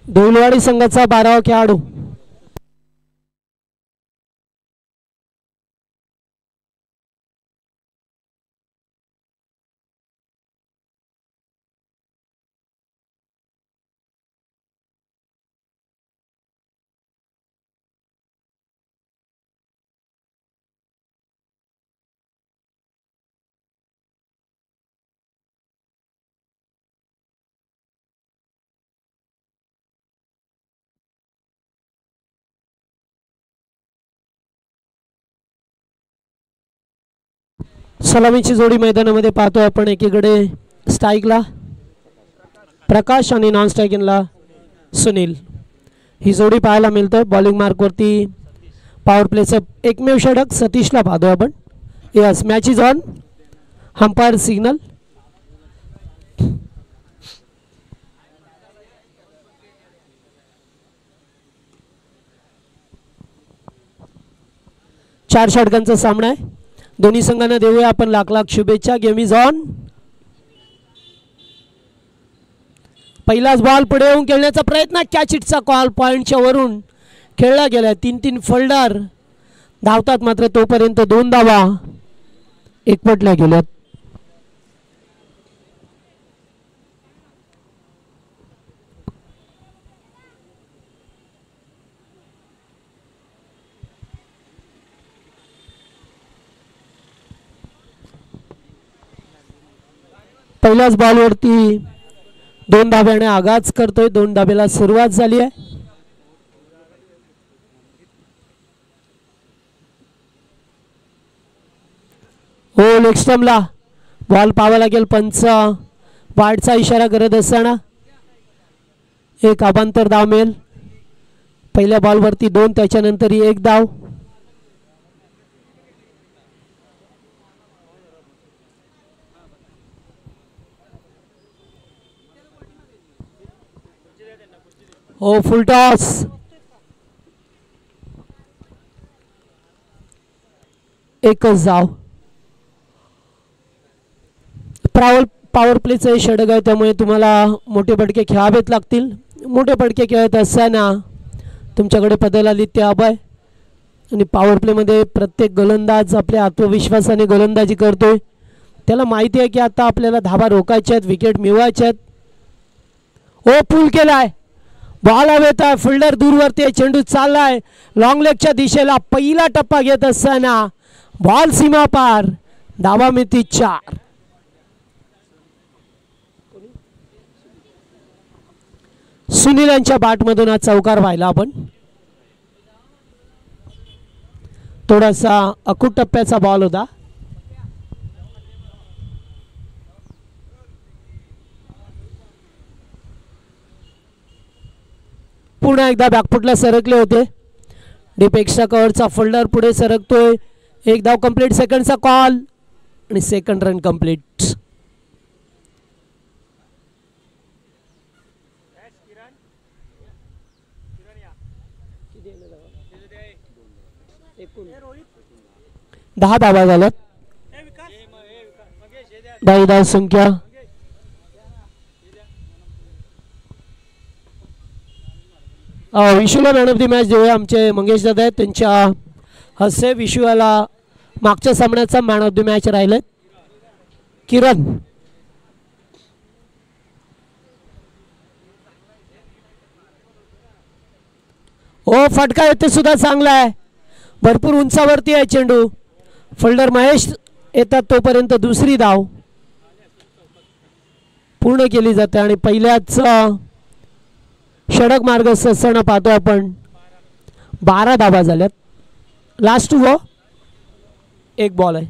धुलवाडी संघाचा 12वा खेळाडू. सलामीची जोडी मैदानामध्ये पाहतोय आपण. एकीकडे स्ट्राईकला प्रकाश आणि नॉन स्ट्रायकिंगला सुनील. ही जोडी पाहायला मिळते. बॉलिंग मार्कवरती पॉवर प्लेचं एकमेव षटक सतीशला पाहतोय आपण. Yes, match is on. Umpire signal. चार षटकांचा सामना आहे. दोन्ही संघांना देऊया आपण लाख लाख शुभेच्छा. Game is on. पहिलाच बॉल पुढे येऊन खेळण्याचा प्रयत्न. Catch इटचा call. पॉइंटच्या वरून खेळला गेला. 3-3 फोल्डर धावतात मात्र तोपर्यंत 2 धावा एकवटल्या गेल्यात. पहिल्याच बॉलवरती 2 धाब्याने आगाज करतोय. 2 धाब्याला सुरुवात झाली आहे. हो, लेग स्टंपला बॉल पाहावा लागेल. पंच वाढचा इशारा करत असताना एक अबांतर धाव मिळेल. पहिल्या बॉलवरती 2, त्याच्यानंतर 1 धाव. हो, फुल टॉस. एकच धाव. पॉवर प्लेचं हे षटक आहे त्यामुळे तुम्हाला मोठे फटके खेळावेच लागतील. मोठे फटके खेळत असताना तुमच्याकडे पदालालित्य हवं आहे. आणि पॉवर प्लेमध्ये प्रत्येक गोलंदाज आपल्या आत्मविश्वासाने गोलंदाजी करतोय. त्याला माहिती आहे की आता आपल्याला धाबा रोखायच्या आहेत, विकेट मिळवायच्या आहेत. हो, पूल केलाय. बॉल हवेत आहे. फिल्डर दूरवरती आहे. चेंडू चाललाय लॉंग लेगच्या दिशेला. पहिला टप्पा घेत असताना बॉल सीमा पार. धावा मिती 4. सुनील यांच्या बॅटमधून हा चौकार व्हायला आपण. थोडासा अकूट टप्प्याचा बॉल होता. पुन्हा एकदा बॅकफुटला सरकले होते. डीप एक्स्ट्रा कव्हरचा फोल्डर पुढे सरकतोय. 1 धाव कंप्लीट. सेकंडचा कॉल आणि सेकंड रन कंप्लीट. दहा धावा झाल्यात. 10 धाव संख्या. विशूला मॅन ऑफ द मॅच देऊया. आमचे मंगेश दादा आहेत, त्यांच्या हस्ते विशूला मागच्या सामन्याचा मॅन ऑफ द मॅच राहिले. किरण. हो, फटका येते सुद्धा चांगला आहे. भरपूर उंचावरती आहे चेंडू. फोल्डर महेश येतात तोपर्यंत दुसरी धाव पूर्ण केली जाते आणि पहिल्याच षटक मार्ग असताना पाहतो आपण 12 धावा झाल्यात. लास्ट 1 बॉल आहे.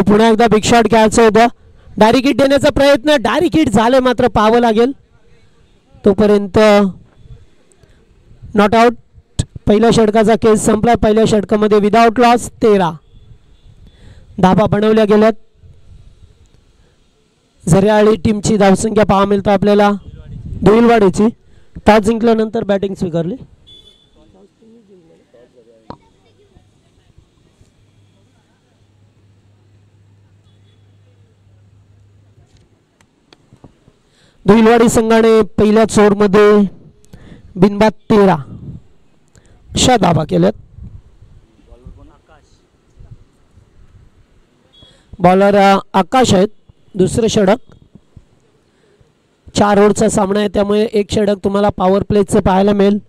पुन्हा एकदा बिग शॉट घ्यायचं होतं. डायरेक्ट हिट देण्याचा प्रयत्न. डायरेक्ट हिट झाले मात्र पाहावं लागेल. तोपर्यंत नॉट आउट. पहिल्या षटकाचा केस संपला. पहिल्या षटकामध्ये विदाउट लॉस 13 धाबा बनवल्या गेल्यात. झऱ्याळी टीमची धावसंख्या पाहा मिळतं आपल्याला धुईलवाडीची. टॉस जिंकल्यानंतर बॅटिंग स्वीकारली. धुईलवाडी संघाने पहिल्याच ओव्हरमध्ये बिनबाद 13 अशा धावा केल्यात. बॉलर आकाश आहेत. दुसरे षटक. 4 ओव्हरचा सामना आहे त्यामुळे एक षटक तुम्हाला पॉवर प्लेचं पाहायला मिळेल.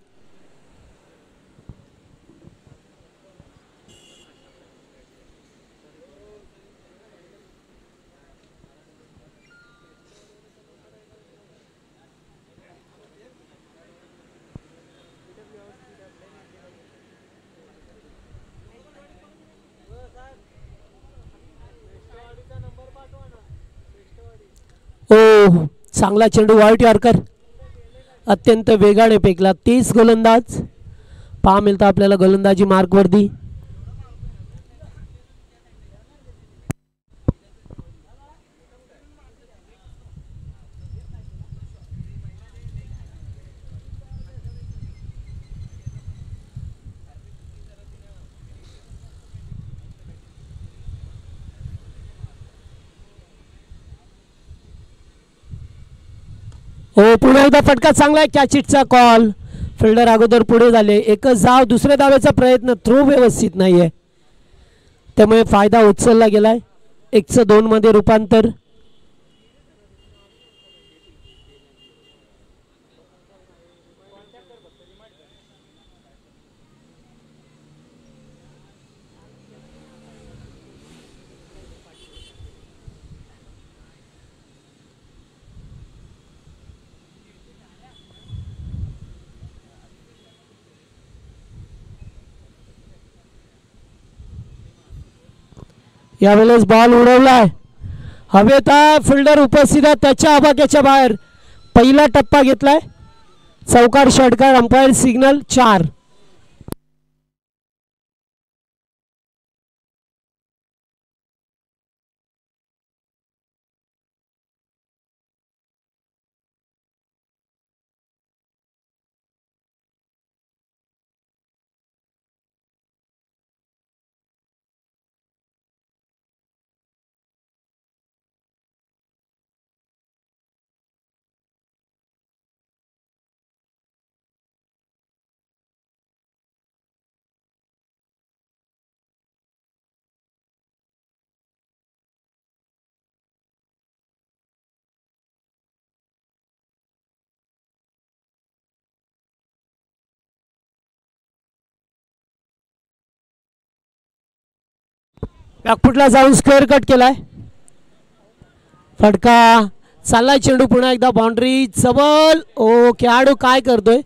ओ चांगला चेंडू व्हाईट यॉर्कर अत्यंत वेगाने फेकला. 30 गोलंदाज पहा मिळतं आपल्याला गोलंदाजी मार्कवरती. हो पुन्हा एकदा फटका चांगला आहे. कॅचिटचा कॉल. फिल्डर अगोदर पुढे झाले. एकच धाव. दुसऱ्या धावेचा प्रयत्न. थ्रो व्यवस्थित नाही आहे त्यामुळे फायदा उचलला गेलाय. 1-2 मध्ये रूपांतर. यावेळेस बॉल उडवलाय हवेत. फिल्डर उपस्थित आहे त्याच्या आवाक्याच्या बाहेर. पहिला टप्पा घेतलाय. चौकार षटकार. Umpire signal 4. बॅकफुटला जाऊन स्क्वेअर कट केलाय. फटका चाललाय. चेंडू पुन्हा एकदा बाउंड्री सबल. ओ खेळाडू काय करतोय.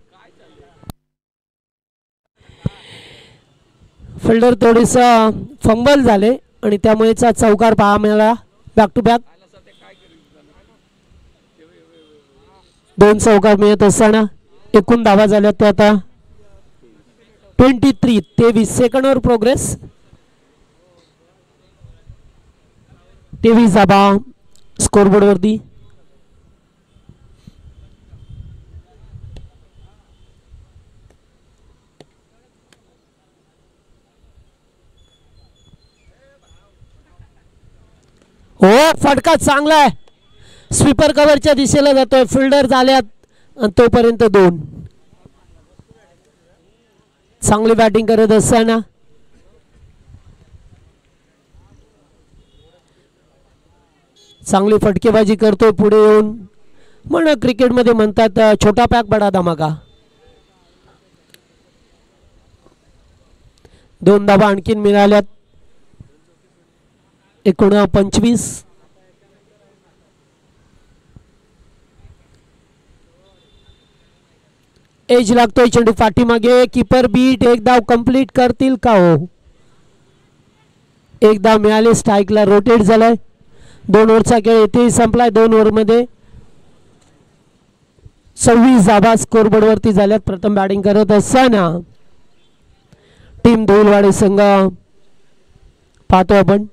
फिल्डर थोडीस फंबल झाले आणि त्यामुळेचा चौकार पहा मिळाला. बॅक टू बॅक 2 चौकार मिळत असताना एकूण धावा झाल्या त्या आता 23 सेकंडवर प्रोग्रेस. 23 धावा स्कोरबोर्ड वरती. हो फटका चांगला आहे. स्वीपर कव्हरच्या दिशेला जातोय. फिल्डर झाल्यात आणि तोपर्यंत 2. चांगली बॅटिंग करत असताना चांगली फटकेबाजी करतोय पुढे येऊन. म्हणून क्रिकेटमध्ये म्हणतात छोटा पॅक बडा धमाका. 2 धावा आणखीन मिळाल्यात. 29. एज लागतोय. चेंडू पाठीमागे. Keeper beat. एक धाव कंप्लीट करतील का हो. एक धाव मिळाली. स्ट्राईकला रोटेट झालाय. 2 ओव्हरचा खेळ इथेही संपलाय. 2 ओव्हरमध्ये 26 धावा स्कोरबोर्ड वरती झाल्यात. प्रथम बॅटिंग करत असताना टीम धुईलवाडी संघ पाहतो आपण.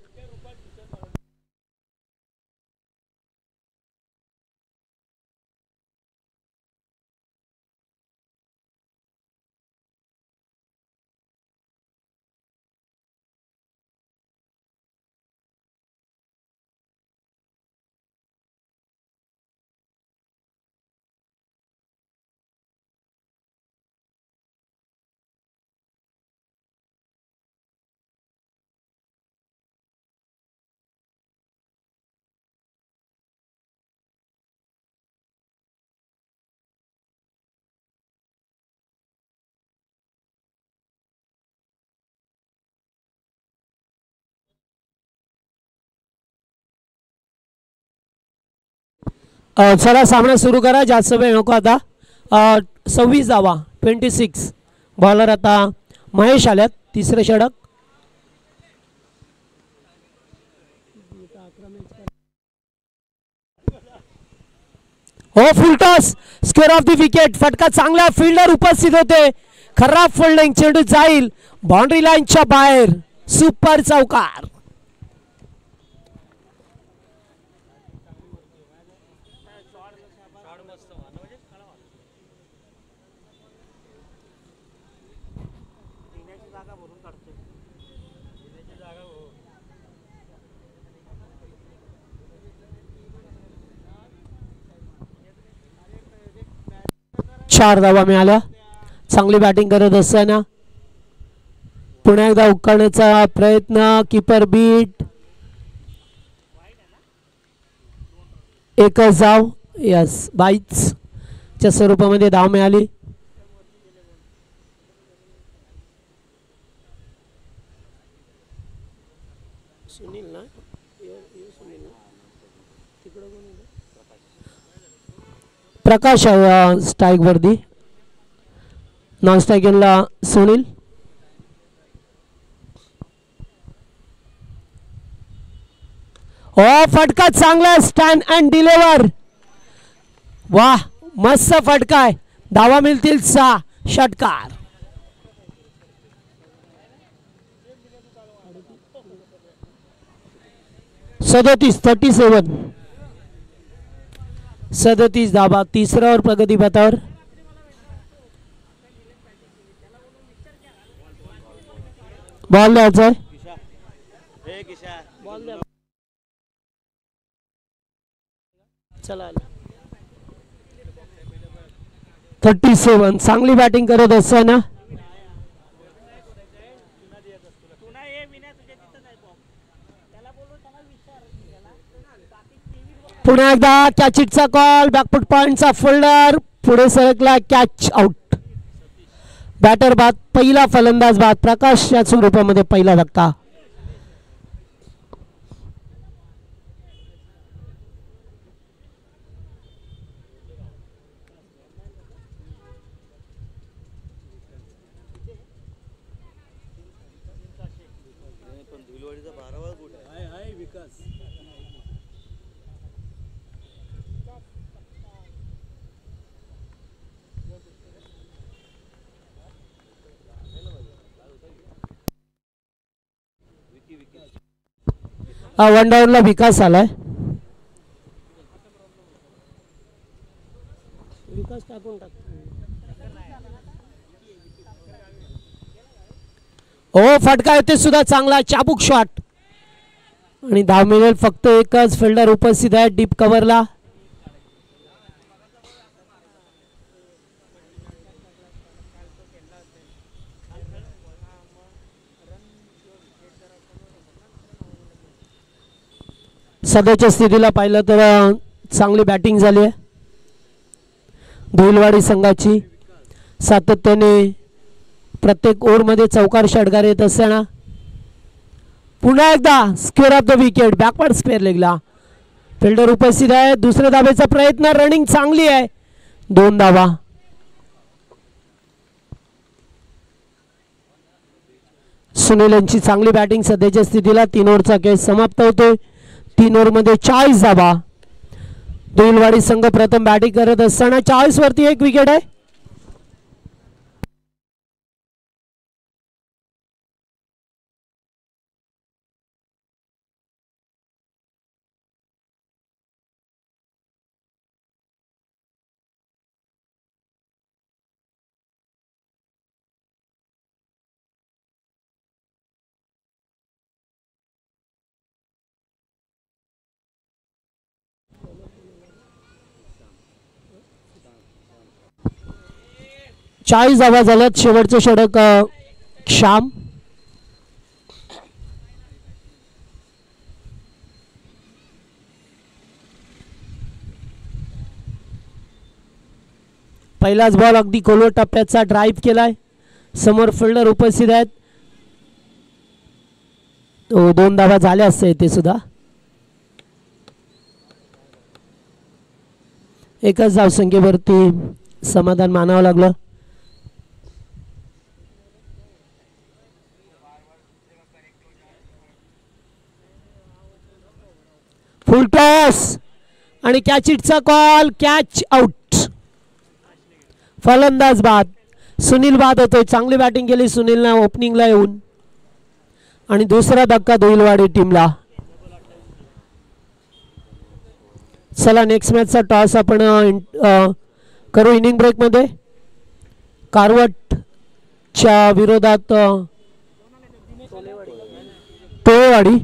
चला सामना सुरू करा, जास्त वेळ नको आता. 26 धावा 26. बॉलर आता महेश आल्यात. तिसरे षटक. हो full toss, square of the wicket. फटका चांगला, फिल्डर उपस्थित होते. खराब फिल्डिंग, चेंडू जाईल बाउंड्री लाईनच्या बाहेर. सुपर चौकार. चार धावा मिळाल्या. चांगली बॅटिंग करत असताना पुन्हा एकदा उकळण्याचा प्रयत्न. Keeper beat. एकच धाव. यस, बाईच च्या स्वरूपामध्ये धाव मिळाली. प्रकाश स्ट्राईक वरती. नॉन स्ट्राईकला सुनील. हो फटका चांगला, स्टँड अँड डिलिव्हर. वाह, मस्त फटका आहे. धावा मिळतील 6. षटकार. सदतीस 37 धावा. तिसऱ्या ओव्हर प्रगती पथावर. बॉल द्यायचा आहे. चला 37. चांगली बॅटिंग करत असताना पुन्हा एकदा कॅचिटचा कॉल. बॅकफुट पॉइंटचा फोल्डर. पुढे सरकला, कॅच आउट. बॅटर बाद, पहिला फलंदाज बाद. प्रकाशच्या स्वरूपामध्ये पहिला धक्का. वन डाऊनला विकास आलाय. विकास टाकून टाक. हो फटका येते सुद्धा चांगला. चाबूक शॉट आणि धाव मिळेल फक्त एकच. फिल्डर उपस्थित आहे डीप कव्हरला. सध्याच्या स्थितीला पाहिलं तर चांगली बॅटिंग झाली आहे धुलवाडी संघाची. सातत्याने प्रत्येक ओव्हरमध्ये चौकार षटकार येत असताना पुन्हा एकदा square of the wicket. Backward square लेगला फिल्डर उपस्थित आहे. दुसऱ्या धावेचा प्रयत्न. रनिंग चांगली आहे. 2 धावा. सुनील यांची चांगली बॅटिंग सध्याच्या स्थितीला. 3 ओव्हरचा खेळ समाप्त होतोय. 3 ओव्हरमध्ये 40 धावा. धुलवाडी संघ प्रथम बॅटिंग करत असताना 40 वरती 1 विकेट आहे. चाळीस धावा झाल्यात. शेवटचं षटक श्याम. पहिलाच बॉल अगदी खोलवर टप्प्याचा ड्राईव्ह केलाय. समोर फिल्डर उपस्थित आहेत. 2 धावा झाल्या असते ते सुद्धा. एकाच धावसंख्येवरती समाधान मानावं लागलं. फुल टॉस आणि कॅच इटचा कॉल. Catch out. फलंदाज बाद. सुनील बाद होतोय. चांगली बॅटिंग केली सुनीलने ओपनिंगला येऊन आणि दुसरा धक्का धुईलवाडी टीमला. चला नेक्स्ट मॅचचा टॉस आपण करू इनिंग ब्रेकमध्ये. कारवटच्या विरोधात टोळेवाडी.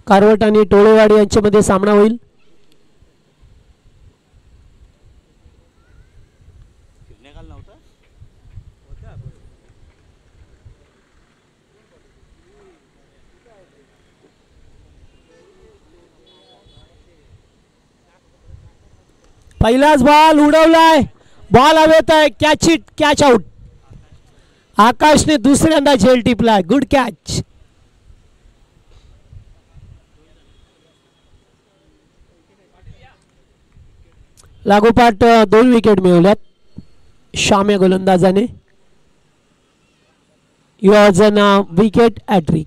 कारवट आणि टोळेवाडी यांच्यामध्ये सामना होईल. पहिलाच बॉल उडवलाय. बॉल हवेत आहे. Catch it. Catch out. आकाशने दुसऱ्यांदा झेल टिपलाय. Good catch. लागोपाठ 2 विकेट मिळवल्यात शाम्या गोलंदाजाने. युअर्जन विकेट हॅट्रिक.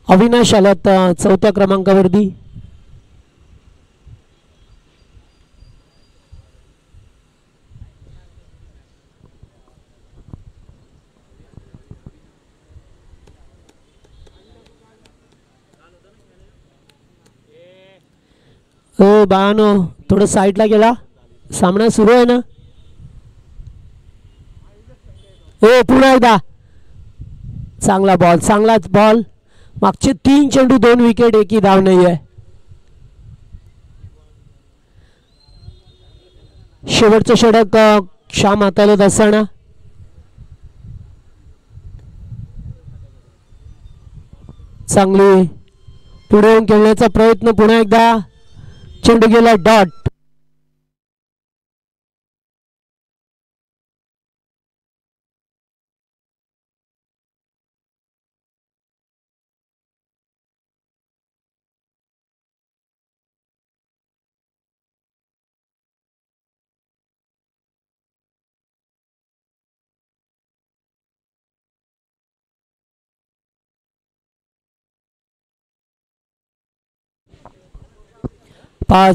अविनाश आल्यात 4थ्या क्रमांकावरती. हो बानो थोडं साईडला गेला. सामना सुरू आहे ना. हो पुन्हा एकदा चांगला बॉल. चांगलाच बॉल. मागचे 3 चेंडू 2 विकेट. एकही धाव नाही आहे. शेवटचं षटक श्याम हाताळत असताना चांगली पुढे येऊन खेळण्याचा प्रयत्न. पुन्हा एकदा चेंडू गेला डॉट.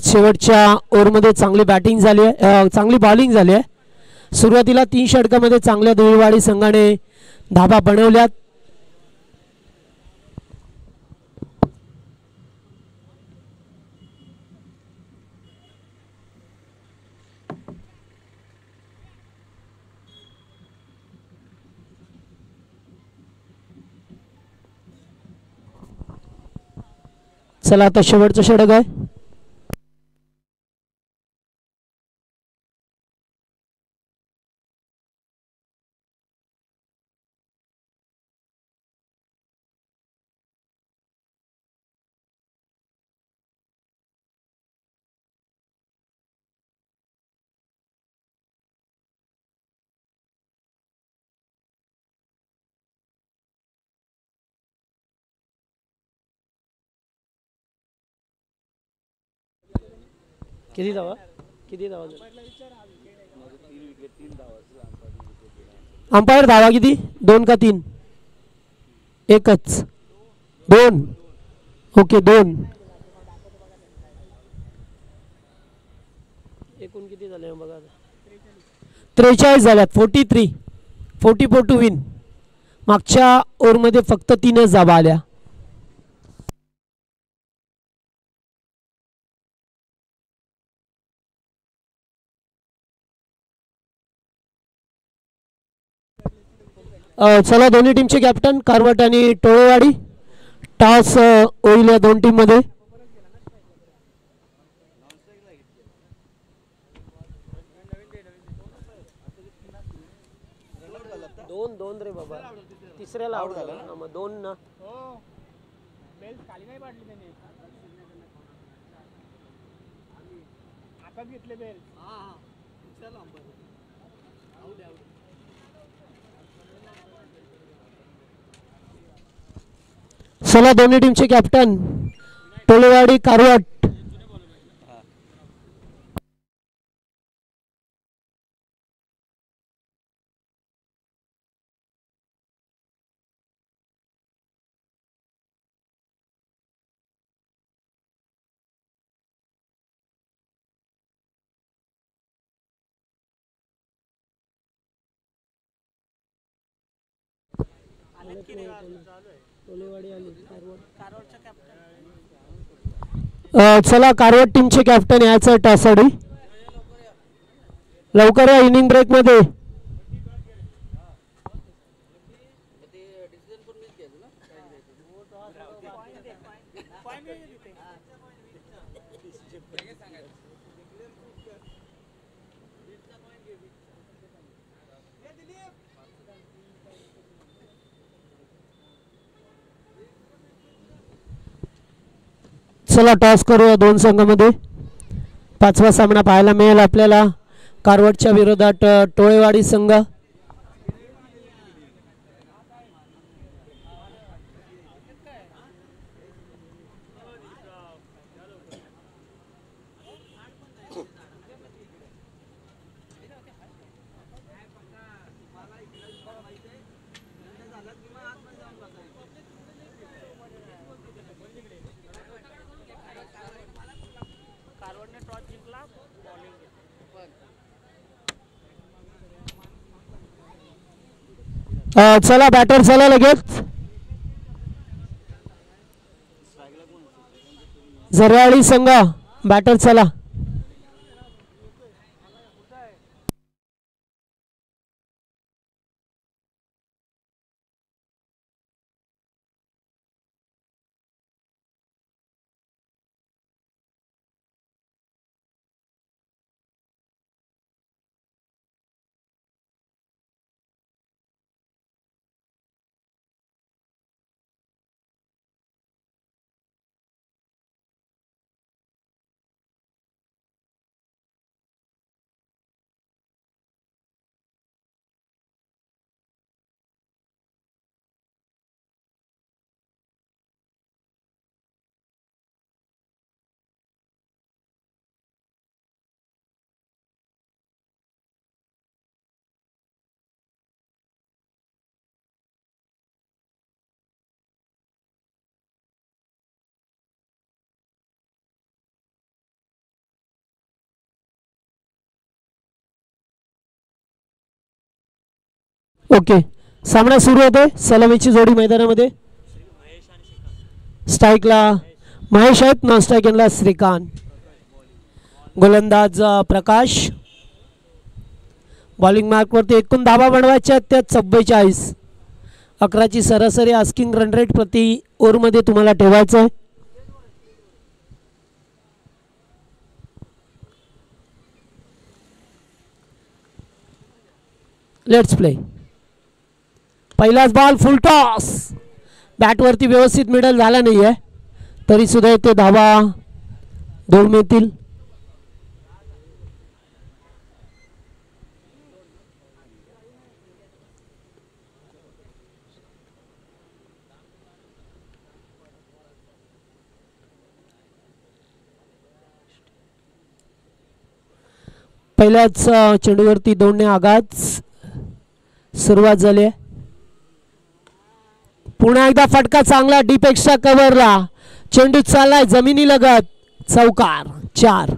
शेवटच्या ओव्हरमध्ये चांगली बॅटिंग झाली आहे. चांगली बॉलिंग झाली आहे. सुरुवातीला 3 षटकामध्ये चांगल्या धुळीवाडी संघाने धाबा बनवल्यात. चला आता शेवटचं षटक आहे. किती धावा अंपायर धावा किती 2 का 3? एकच 2. ओके 2. एकूण किती झाले बघा. 43 झाल्यात. 44 टू विन. मागच्या ओव्हरमध्ये फक्त 3च धावा आल्या. चला दोन्ही टीमचे कॅप्टन कारवट आणि टोळेवाडी. टॉस होईल या 2 टीम मध्ये. दोन रे बाबा. तिसऱ्याला आउट झाला ना. मग 2 ना. खाली नाही पाडली त्याने. आता घेतले बेल. चला दोन्ही टीमचे कॅप्टन टोलेवाडी कारवट. चला कारवट टीमचे कॅप्टन याचं टॉसडी. लवकर या इनिंग ब्रेक मध्ये. चला टॉस करूया दोन संघामध्ये. पाचवा सामना पाहायला मिळेल आपल्याला कारवटच्या विरोधात टोळेवाडी संघ. चला बॅटर चला लगेच. झरवाळी संघ बॅटर चला. ओके सामना सुरू होतोय. सलामीची जोडी मैदानामध्ये. स्ट्राईकला महेश आहेत, नॉन स्ट्राईकला श्रीकांत. गोलंदाज प्रकाश. बॉलिंग मार्कवरती एकूण धावा बनवायच्या त्या 44. 11ची सरासरी आस्किंग रन रेट प्रति ओव्हरमध्ये तुम्हाला ठेवायचं आहे. Let's play. पहिलाच बॉल फुल टॉस. बॅटवरती व्यवस्थित मिडल झाला नाही आहे तरी सुद्धा इथे धावा दोन मिळतील. पहिल्याच चेंडूवरती दोनने आघात सुरुवात झाली आहे. पुन्हा एकदा फटका चांगला डीप एक्स्ट्रा कव्हरला. चेंडू चाललाय जमिनी लगत. चौकार 4.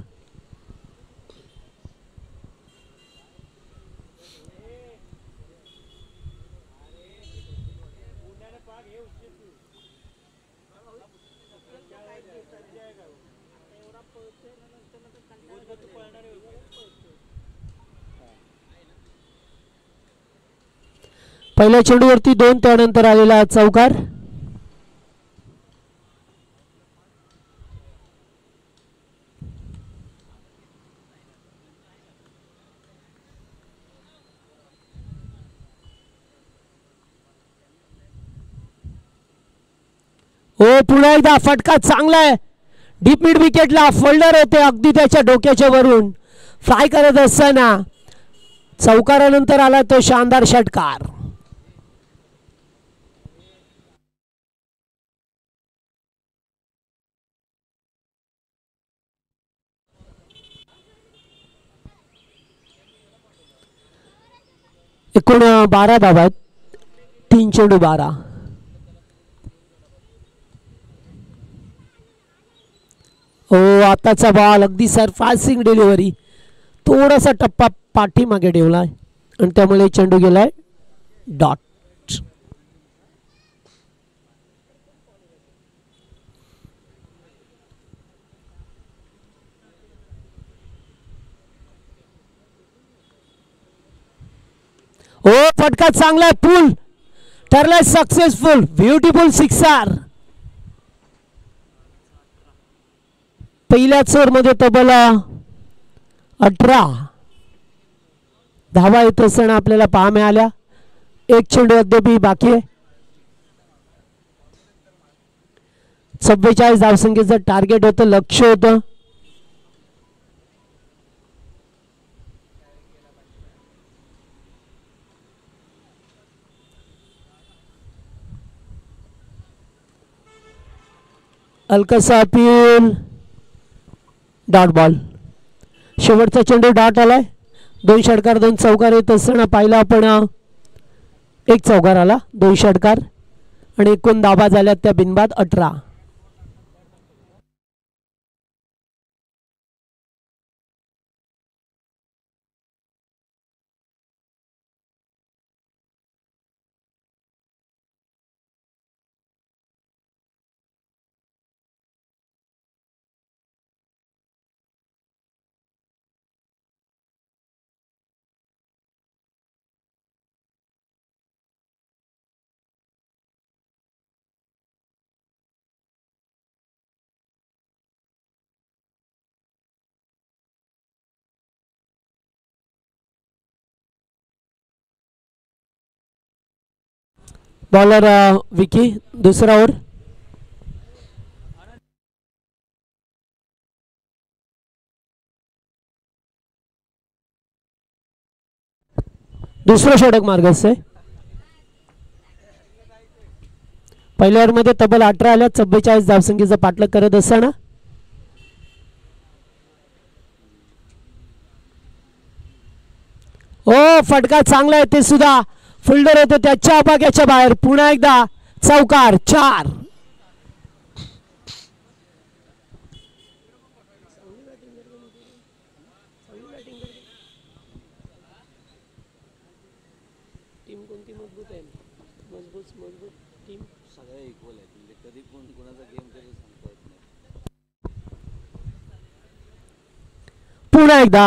पहिल्या चेंडूवरती 2 त्यानंतर आलेला चौकार. हो पुन्हा एकदा फटका चांगला आहे. डीप मिड विकेटला फोल्डर होते अगदी त्याच्या डोक्याच्या वरून फ्लाय करत असताना चौकारानंतर आला तो शानदार षटकार. एकूण 12 धावा आहेत. 3 चेंडू 12. हो, आताचा बॉल अगदी सरपासिंग डिलिव्हरी, थोडासा टप्पा पाठीमागे ठेवलाय आणि त्यामुळे चेंडू गेलाय डॉट. हो, फटका चांगला आहे, पूल ठरलाय सक्सेसफुल, ब्युटिफुल सिक्सर. पहिल्याच ओव्हरमध्ये तब्बल 18 धावा येत असताना आपल्याला पाहा मिळाल्या. एक चेंडू अद्याप बाकी आहे. 44 धावसंख्येचं टार्गेट होतं, लक्ष होतं. अलकसा अपील, डॉट बॉल. शेवटचा चेंडू डॉट आलाय. 2 षटकार 2 चौकार येत असताना पाहिला आपण. 1 चौकार आला, 2 षटकार आणि एकूण धावा झाल्या त्या बिनबाद 18. बॉलर विकी, दुसरा ओव्हर. दुसरं षटक मार्गस्थ आहे. पहिल्या ओव्हरमध्ये तब्बल 18 आल्या. 44 धावसंख्येचा पाठलाग करत असताना हो, फटका चांगला आहे, ते सुद्धा फिल्डर होते त्याच्या आबाग्याच्या बाहेर. पुन्हा एकदा चौकार, 4. टीम कोणती मजबूत आहे? मजबूत टीम सगळ्या इक्वल आहेत, कधी कोण कोणाचा गेम कधी सांगता येत नाही. पुन्हा एकदा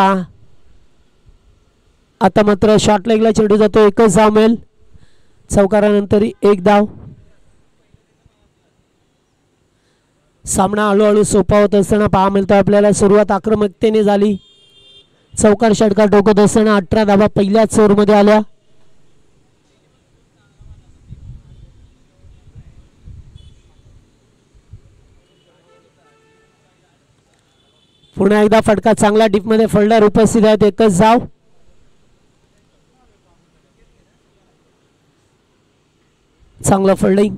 आता मात्र शॉर्ट लेगला चेंडू जातो. एकच धाव मिळेल. चौकारानंतर 1 धाव. सामना हळूहळू सोपा होत असताना पाहा मिळतो आपल्याला. सुरुवात आक्रमकतेने झाली. चौकार षटकार ठोकत असताना 18 धावा पहिल्याच ओव्हरमध्ये आल्या. पुन्हा एकदा फटका चांगला, डीपमध्ये फिल्डर उपस्थित आहेत. एकच धाव. चांगलं फिल्डिंग.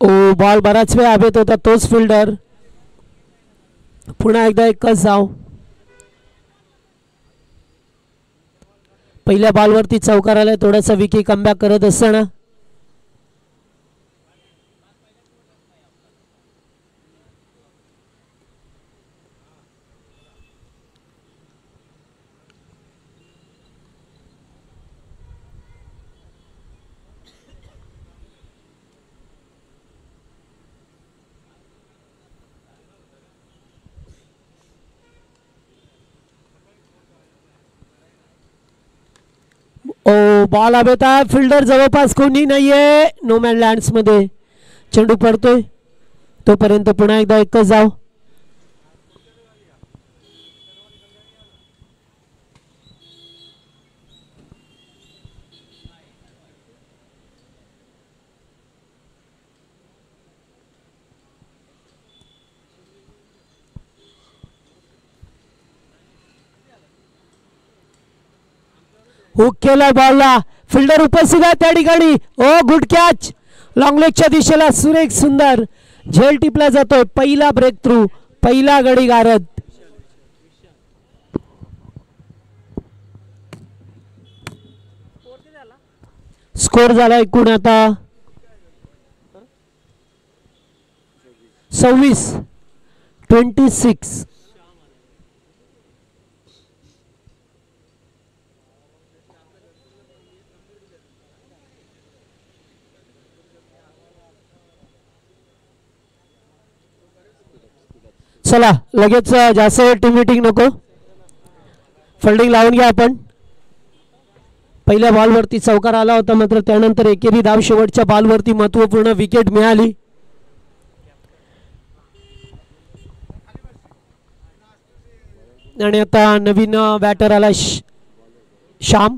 ओ, बॉल बराच वेळ हवेत होता तोच फिल्डर. पुन्हा एकदा एकच धाव. पहिल्या बॉलवरती चौकार आलाय. थोडासा विकी कमबॅक करत असताना ओ, बॉल हवेत आहे. फिल्डर जवळपास कोणी नाहीये. नो मॅन लँड्स मध्ये चेंडू पडतोय. तोपर्यंत पुन्हा एकदा एकच धाव. हुक केला बॉलला, फिल्डर उपस्थित आहे त्या ठिकाणी. ओ गुड कॅच, लॉंग लेगच्या दिशेला सुरेख सुंदर झेल टिपला जातोय. पहिला ब्रेक थ्रू, पहिला गडी गारद. स्कोर झाला एकूण आता 26. चला लगेच जास्त टीम मीटिंग नको, फिल्डिंग लावून घ्या आपण. पहिल्या बॉलवरती चौकार आला होता, मात्र त्यानंतर एकेरी धाव शेवटच्या बॉलवरती महत्त्वपूर्ण विकेट मिळाली. आणि आता नवीन बॅटर आला श्याम,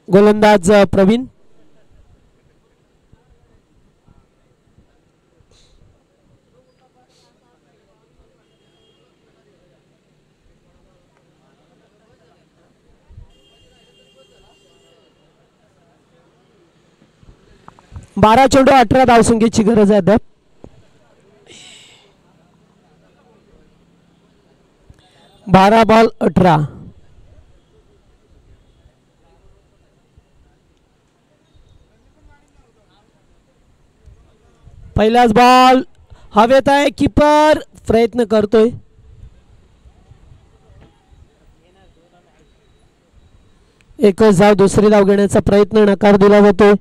गोलंदाज प्रवीण. बारा चेंडू 18 धावसंख्येची गरज आहे. 12 बॉल 18. पहिलाच बॉल हवेत आहे, कीपर प्रयत्न करतोय. एकच धाव, दुसरी धाव घेण्याचा प्रयत्न नकार दिला जातोय.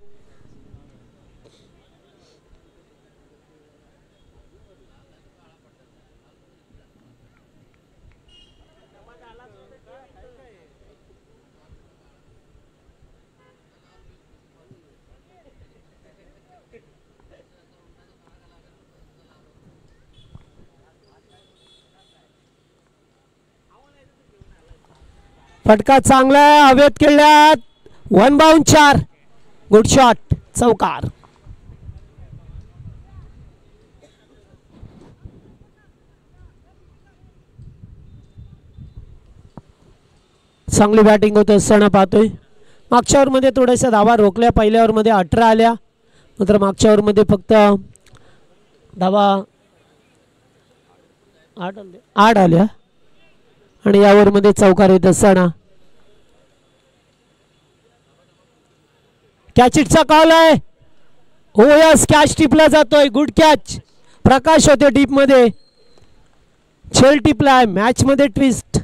फटका चांगला आहे, हवेत खेळल्यात. 1 बाउंड 4. गुड शॉट, चौकार. चांगली बॅटिंग होत असताना पाहतोय. मागच्या ओव्हरमध्ये थोड्याशा धावा रोखल्या. पहिल्या ओव्हरमध्ये 18 आल्या, मात्र मागच्या ओव्हरमध्ये फक्त धावा 8 आल्या. आणि या ओव्हरमध्ये चौकार येत असताना कॅच इटचा कॉल आहे. हो यस, कॅच टिपला जातोय. Good catch. प्रकाश होते डीप मध्ये, झेल टिपलाय. मॅच मध्ये ट्विस्ट.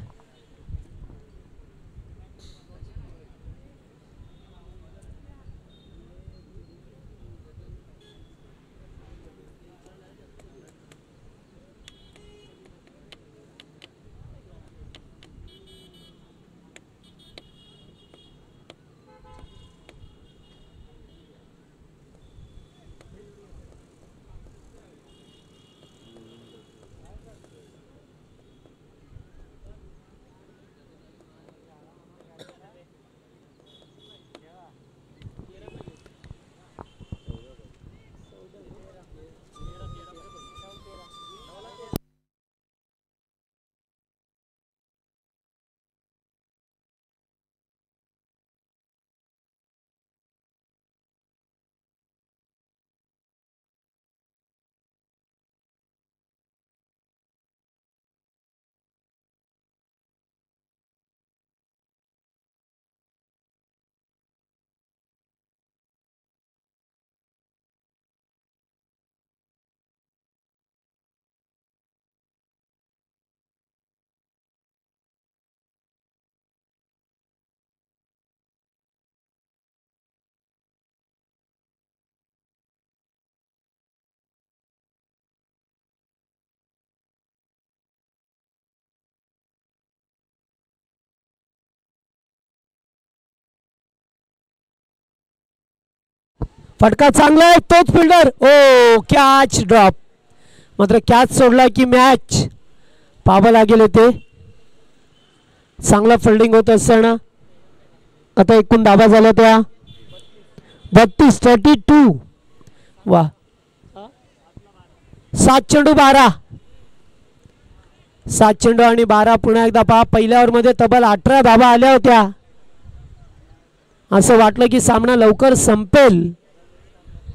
फटका चांगला आहे, तोच फिल्डर. ओ कॅच ड्रॉप. मात्र कॅच सोडला की मॅच पाहावं लागेल होते. चांगला फिल्डिंग होत असताना आता एकूण धावा झाल्या त्या 32. वा 7 चेंडू 12. 7 चेंडू आणि 12. पुन्हा एकदा पहा, पहिल्या ओव्हरमध्ये तब्बल 18 धावा आल्या होत्या. असं वाटलं की सामना लवकर संपेल,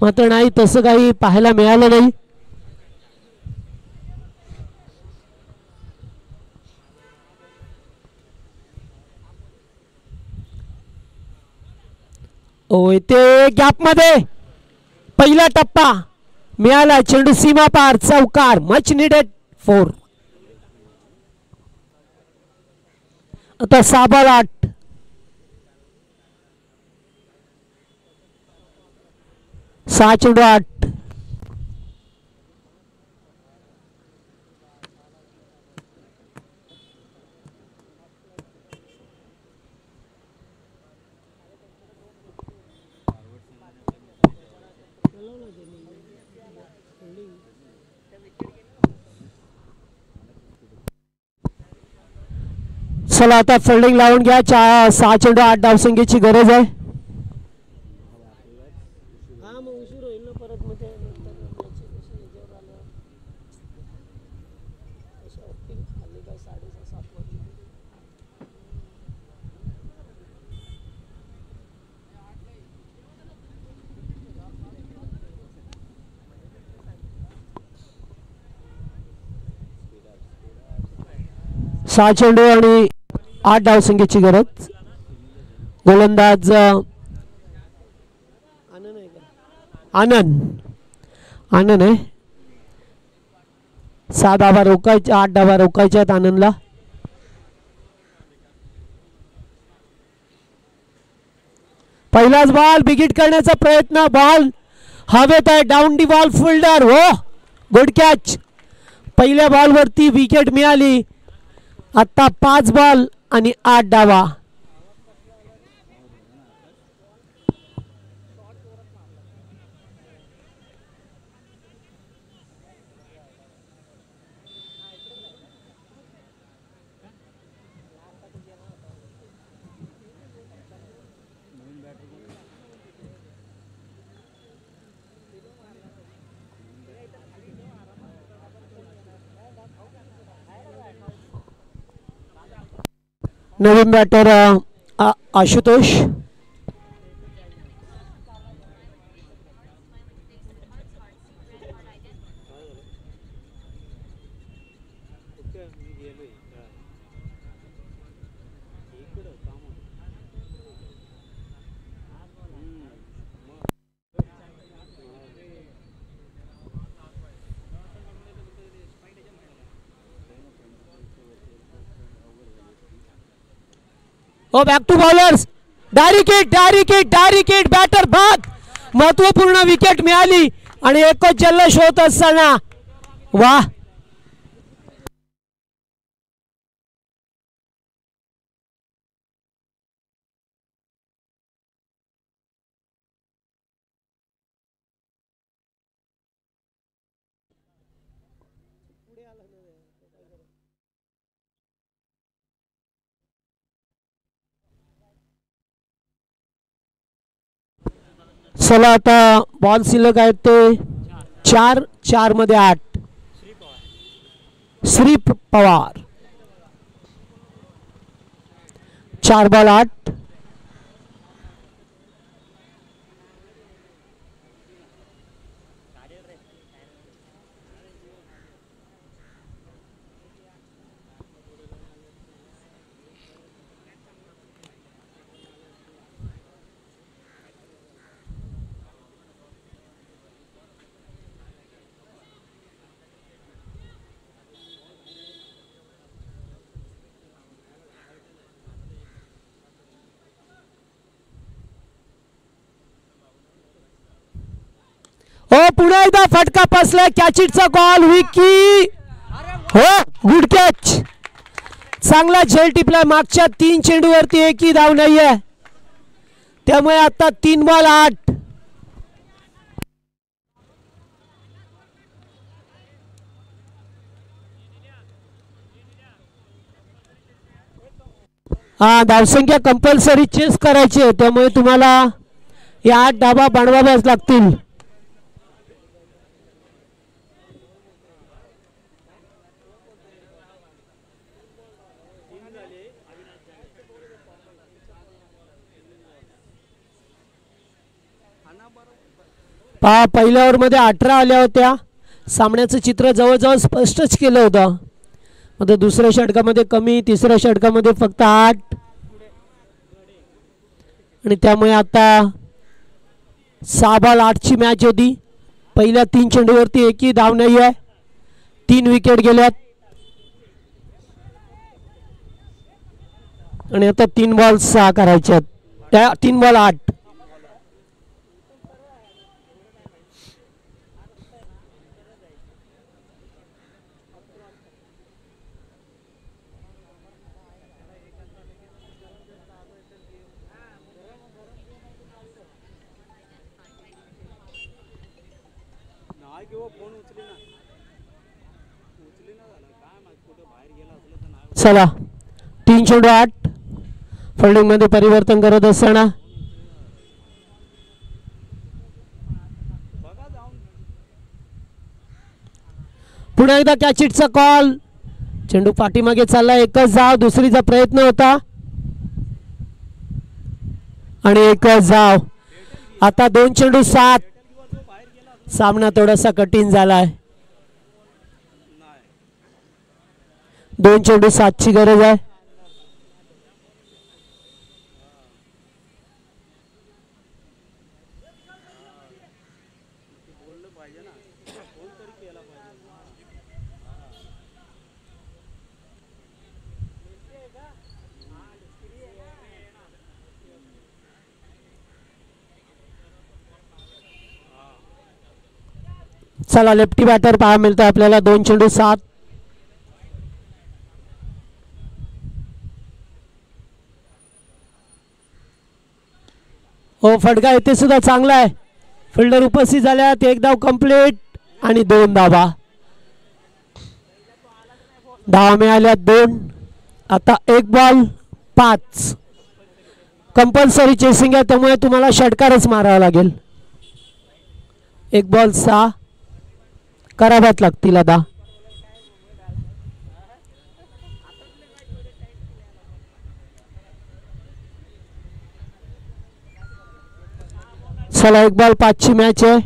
मात्र नाही, तसं काही पाहायला मिळालं नाही. इथे गॅपमध्ये पहिला टप्पा मिळाला. चेंडू सीमा पार, चौकार, मच निडेड 4. आता 6 बॉल 8. 6 चेंडू 8. चला आता फिल्डिंग लावून घ्या. 6 चेंडू 8 धावसंख्येची गरज आहे. सहा चेंडू आणि 8 धावसंख्येची गरज. गोलंदाज आनंद आहे. 6 धावा रोकायच्या, 8 धावा रोकायच्या आहेत आनंदला. पहिलाच बॉल, बिगिट करण्याचा प्रयत्न, बॉल हवेत आहे, डाऊन दी बॉल फिल्डर. हो, गुड कॅच. पहिल्या बॉलवरती विकेट मिळाली. आता 5 बॉल आणि 8 धावा. नवीन batter Ashutosh. Oh back to bowlers. Direct batter बाद. महत्वपूर्ण विकेट मिळाली आणि एकच जल्लोष होत असताना वाह. चला आता बॉल शिल्लक आहेत ते 4 मध्ये 8. श्री पवार 4 बॉल 8. हो, पुन्हा एकदा फटका बसला. कॅचिटचा कॉल, विकी. हो, गुड कॅच. चांगला झेल टिपला. मागच्या 3 चेंडूवरती एकही धाव नाहीये, त्यामुळे आता 3 बॉल 8. हा, धावसंख्या कंपल्सरी चेस करायची आहे, त्यामुळे तुम्हाला या 8 धावा बनवाव्याच लागतील. पहा पहिल्या ओव्हरमध्ये 18 आल्या होत्या. सामन्याचं चित्र जवळजवळ स्पष्टच केलं होतं. आता दुसऱ्या षटकामध्ये कमी, तिसऱ्या षटकामध्ये फक्त 8 आणि त्यामुळे आता 6 बॉल 8ची मॅच होती. पहिल्या 3 चेंडूवरती एकही धाव नाही आहे. 3 विकेट गेल्यात आणि आता 3 बॉल 6 करायचे आहेत. त्या 3 बॉल 8. चला 3 चेंडू 8. फिल्डिंग मध्ये परिवर्तन करत असताना पुन्हा एकदा कॅचिटचा कॉल. चेंडू पाठीमागे चालला. एकच धाव. दुसरीचा प्रयत्न होता आणि एकच धाव. आता 2 चेंडू 7. सामना थोडासा कठीण झालाय. 2 चेंडू 7ची गरज आहे. चला लेफ्टी बॅटर पहा मिळतं आपल्याला. 2 चेंडू 7. हो फटका येथे सुद्धा चांगला आहे. फिल्डर उपस्थित झाल्यात. 1 धाव कंप्लीट आणि 2 धावा. धावा मिळाल्या 2. आता 1 बॉल 5. कंपल्सरी चेसिंग आहे त्यामुळे तुम्हाला षटकारच मारावा लागेल. 1 बॉल 6 कराव्यात लागतील आता. चला 1 बॉल 5ची मॅच आहे.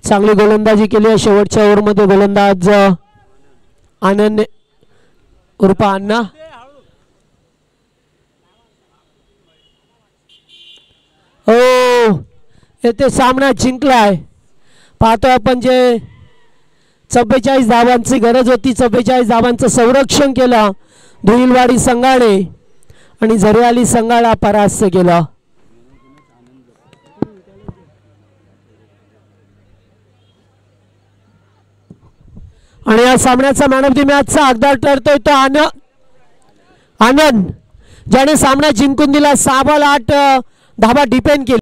चांगली गोलंदाजी केली आहे. शेवटच्या ओव्हरमध्ये गोलंदाज आनंद उर्फ अण्णा. हो येथे सामना जिंकलाय. पाहतोय आपण जे 44 धावांची गरज होती. 44 धावांचं संरक्षण केलं धुईलवाडी संघाने आणि झरेवाली संघाला परास्त केलं. आणि या सामन्याचा मॅन ऑफ द मॅचचा हकदार ठरतोय तो आनंद, ज्याने सामना जिंकून दिला. 6 बॉल 8 धावा डिपेंड केली.